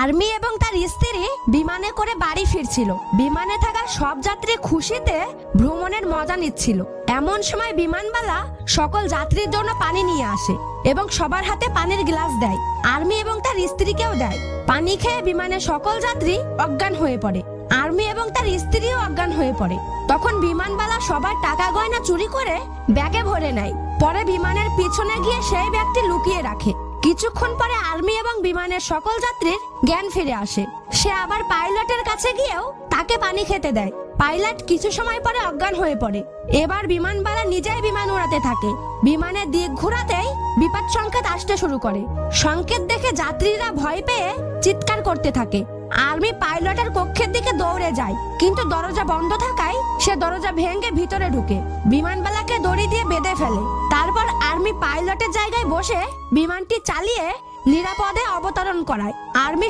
Army এবং তার স্ত্রী বিমানে করে বাড়ি ফিরছিল। বিমানে থাকা সব যাত্রী খুশিতে ভ্রমণের মজা নিচ্ছিল। এমন সময় বিমানবালা সকল যাত্রীর জন্য পানি নিয়ে আসে এবং সবার হাতে পানির গ্লাস দেয়। আর্মি এবং তার স্ত্রীকেও দেয়। পানি খেয়ে বিমানের সকল যাত্রী অজ্ঞান হয়ে পড়ে। আর্মি এবং তার স্ত্রীও অজ্ঞান হয়ে পড়ে। তখন বিমানবালা সবার টাকা গয়না চুরি করে ব্যাগে ভরে নেয়। পরে বিমানের পিছনে গিয়ে সেই ব্যাগটি লুকিয়ে রাখে। কিছুক্ষণ পরে আর্মি এবং বিমানের সকল যাত্রীর জ্ঞান ফিরে আসে। সে আবার পাইলটের কাছে গিয়েও তাকে পানি খেতে দেয়। পাইলট কিছু সময় পরে অজ্ঞান হয়ে পড়ে। এবার বিমানবালা নিজেই বিমান উড়াতে থাকে। বিমানের দিক ঘোরাতেই বিপদ সংকেত আসতে শুরু করে। সংকেত দেখে যাত্রীরা ভয় পেয়ে চিৎকার করতে থাকে। আর্মি পাইলটের কক্ষের দিকে দৌড়ে যায়, কিন্তু দরজা বন্ধ থাকায় সে দরজা ভেঙে ভিতরে ঢুকে বিমানবালাকে দড়ি দিয়ে বেঁধে ফেলে। তারপর আর্মি পাইলটের জায়গায় বসে বিমানটি চালিয়ে নিরাপদে অবতরণ করায়। আর্মি